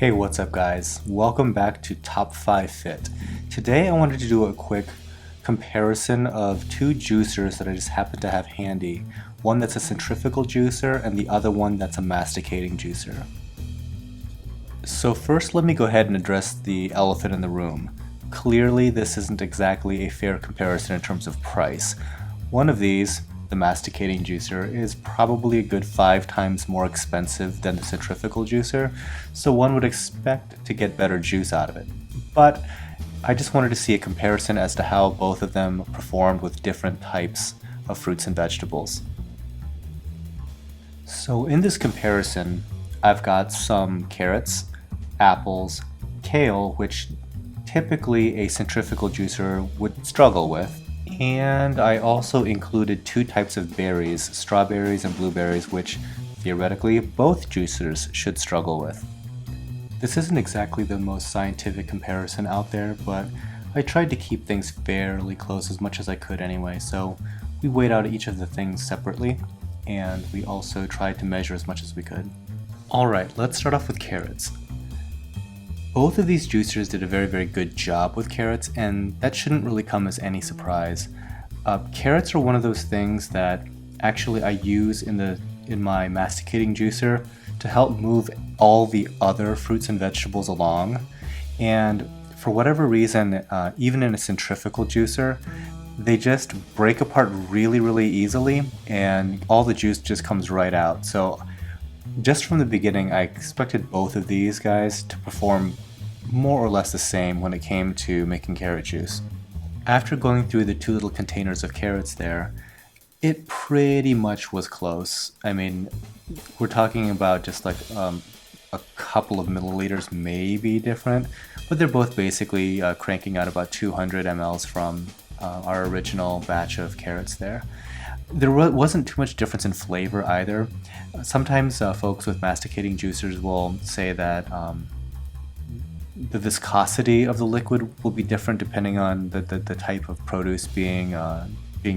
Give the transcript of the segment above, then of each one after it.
Hey, what's up guys? Welcome back to Top 5 Fit. Today I wanted to do a quick comparison of two juicers that I just happen to have handy. One that's a centrifugal juicer and the other one that's a masticating juicer. So first let me go ahead and address the elephant in the room. Clearly this isn't exactly a fair comparison in terms of price. One of these, the masticating juicer, is probably a good 5 times more expensive than the centrifugal juicer, so one would expect to get better juice out of it. But I just wanted to see a comparison as to how both of them performed with different types of fruits and vegetables. So in this comparison, I've got some carrots, apples, kale, which typically a centrifugal juicer would struggle with, and I also included 2 types of berries, strawberries and blueberries, which theoretically both juicers should struggle with. This isn't exactly the most scientific comparison out there, but I tried to keep things fairly close as much as I could anyway, so we weighed out each of the things separately, and we also tried to measure as much as we could. Alright, let's start off with carrots. Both of these juicers did a very good job with carrots, and that shouldn't really come as any surprise. Carrots are one of those things that actually I use in my masticating juicer to help move all the other fruits and vegetables along. And for whatever reason, even in a centrifugal juicer, they just break apart really easily, and all the juice just comes right out. So just from the beginning, I expected both of these guys to perform more or less the same when it came to making carrot juice. After going through the 2 little containers of carrots there, it pretty much was close. I mean, we're talking about just like a couple of milliliters maybe different, but they're both basically cranking out about 200 mLs from our original batch of carrots there. There wasn't too much difference in flavor either. Sometimes folks with masticating juicers will say that the viscosity of the liquid will be different depending on the type of produce being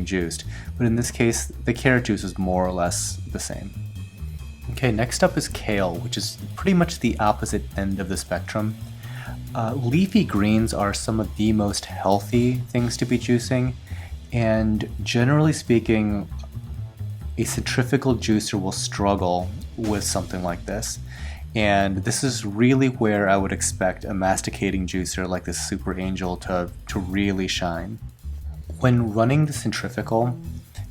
juiced. But in this case, the carrot juice is more or less the same. Okay, next up is kale, which is pretty much the opposite end of the spectrum. Leafy greens are some of the most healthy things to be juicing, and generally speaking, a centrifugal juicer will struggle with something like this. And this is really where I would expect a masticating juicer like this Super Angel to really shine. When running the centrifugal,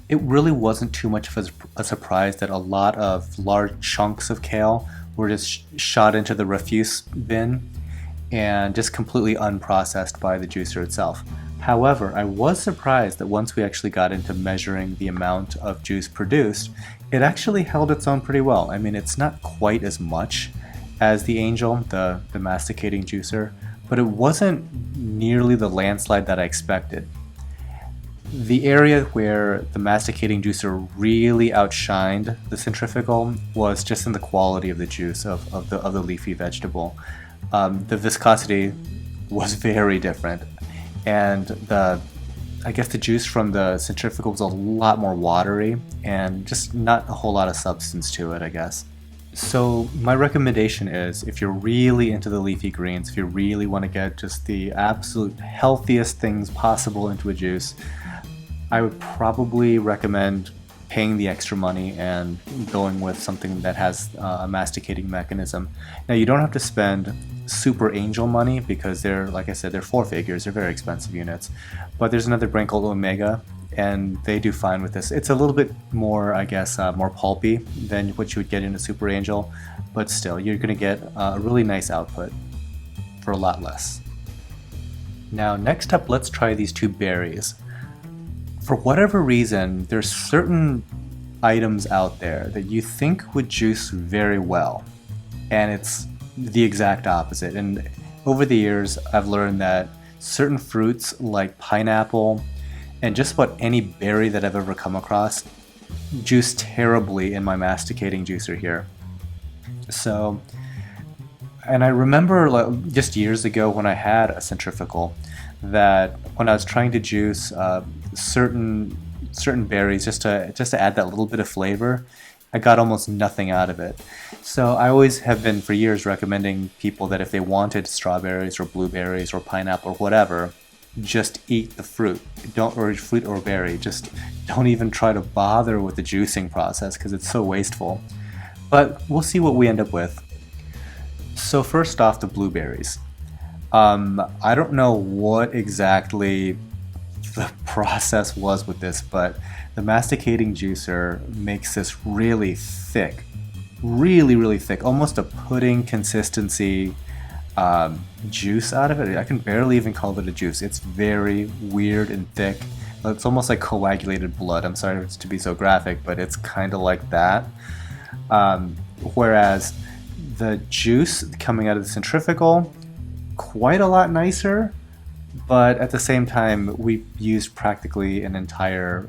it really wasn't too much of a surprise that a lot of large chunks of kale were just shot into the refuse bin and just completely unprocessed by the juicer itself. However, I was surprised that once we actually got into measuring the amount of juice produced, it actually held its own pretty well. I mean, it's not quite as much as the Angel, the masticating juicer, but it wasn't nearly the landslide that I expected. The area where the masticating juicer really outshined the centrifugal was just in the quality of the juice of the leafy vegetable. The viscosity was very different, and I guess the juice from the centrifugal was a lot more watery and just not a whole lot of substance to it, I guess. So my recommendation is, if you're really into the leafy greens, if you really want to get just the absolute healthiest things possible into a juice, I would probably recommend paying the extra money and going with something that has a masticating mechanism. Now, you don't have to spend Super Angel money because they're, like I said, they're 4 figures, they're very expensive units. But there's another brand called Omega, and they do fine with this. It's a little bit more, I guess, more pulpy than what you would get in a Super Angel, but still, you're going to get a really nice output for a lot less. Now, next up, let's try these 2 berries. For whatever reason, there's certain items out there that you think would juice very well, and it's the exact opposite. And over the years, I've learned that certain fruits like pineapple and just about any berry that I've ever come across juice terribly in my masticating juicer here. So, and I remember just years ago when I had a centrifugal, that when I was trying to juice certain berries just to add that little bit of flavor, I got almost nothing out of it. So I always have been for years recommending people that if they wanted strawberries or blueberries or pineapple or whatever, just eat the fruit. Or fruit or berry. Just don't even try to bother with the juicing process because it's so wasteful. But we'll see what we end up with. So first off, the blueberries. I don't know what exactly the process was with this, but the masticating juicer makes this really thick, really thick, almost a pudding consistency juice out of it. I can barely even call it a juice. It's very weird and thick. It's almost like coagulated blood. I'm sorry to be so graphic, but it's kind of like that. Whereas the juice coming out of the centrifugal, quite a lot nicer, but at the same time we used practically an entire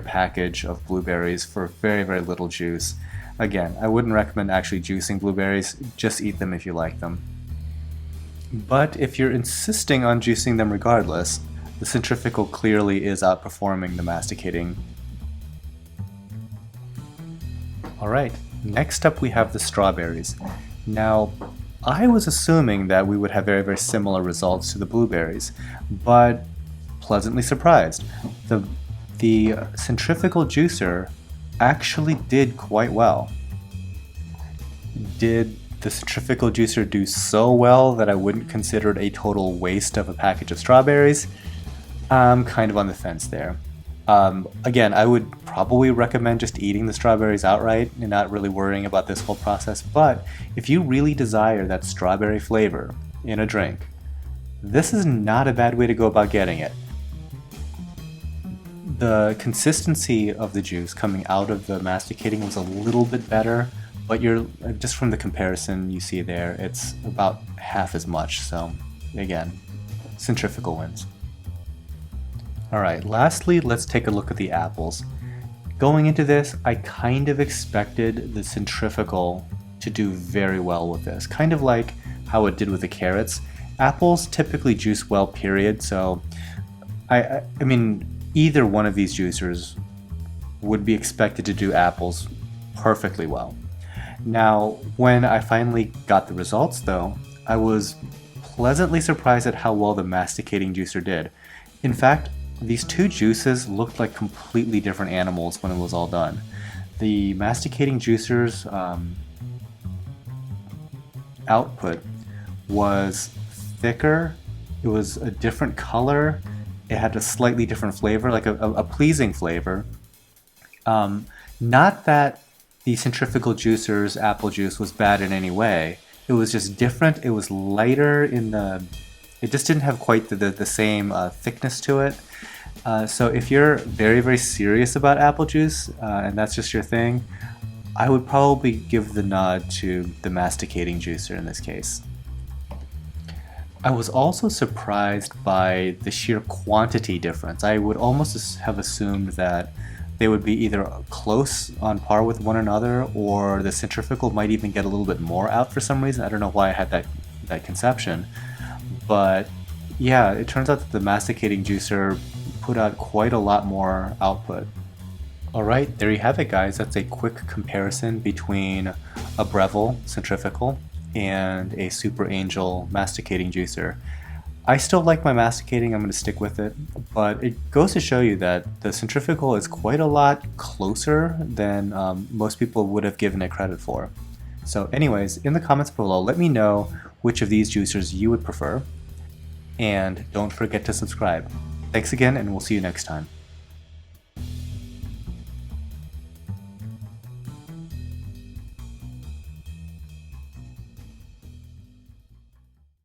package of blueberries for very little juice. Again, I wouldn't recommend actually juicing blueberries, just eat them if you like them. But if you're insisting on juicing them regardless, the centrifugal clearly is outperforming the masticating. Alright, next up we have the strawberries. Now, I was assuming that we would have very similar results to the blueberries, but pleasantly surprised. The centrifugal juicer actually did quite well. Did the centrifugal juicer do so well that I wouldn't consider it a total waste of a package of strawberries? I'm kind of on the fence there. Again, I would probably recommend just eating the strawberries outright and not really worrying about this whole process, but if you really desire that strawberry flavor in a drink, this is not a bad way to go about getting it. The consistency of the juice coming out of the masticating was a little bit better, but just from the comparison you see there, it's about half as much, so again, centrifugal wins. Alright, lastly, let's take a look at the apples. Going into this, I kind of expected the centrifugal to do very well with this, kind of like how it did with the carrots. Apples typically juice well, period, so I mean, either one of these juicers would be expected to do apples perfectly well. Now, when I finally got the results though, I was pleasantly surprised at how well the masticating juicer did. In fact, these two juices looked like completely different animals when it was all done. The masticating juicer's output was thicker, it was a different color, it had a slightly different flavor, like a pleasing flavor. Not that the centrifugal juicer's apple juice was bad in any way, it was just different, it was lighter it just didn't have quite the same thickness to it. So if you're very serious about apple juice, and that's just your thing, I would probably give the nod to the masticating juicer in this case. I was also surprised by the sheer quantity difference. I would almost have assumed that they would be either close on par with one another, or the centrifugal might even get a little bit more out for some reason. I don't know why I had that conception. But yeah, it turns out that the masticating juicer put out quite a lot more output. Alright, there you have it guys. That's a quick comparison between a Breville centrifugal and a Super Angel masticating juicer. I still like my masticating, I'm going to stick with it, but it goes to show you that the centrifugal is quite a lot closer than most people would have given it credit for. So anyways, in the comments below, let me know which of these juicers you would prefer, and don't forget to subscribe. Thanks again, and we'll see you next time.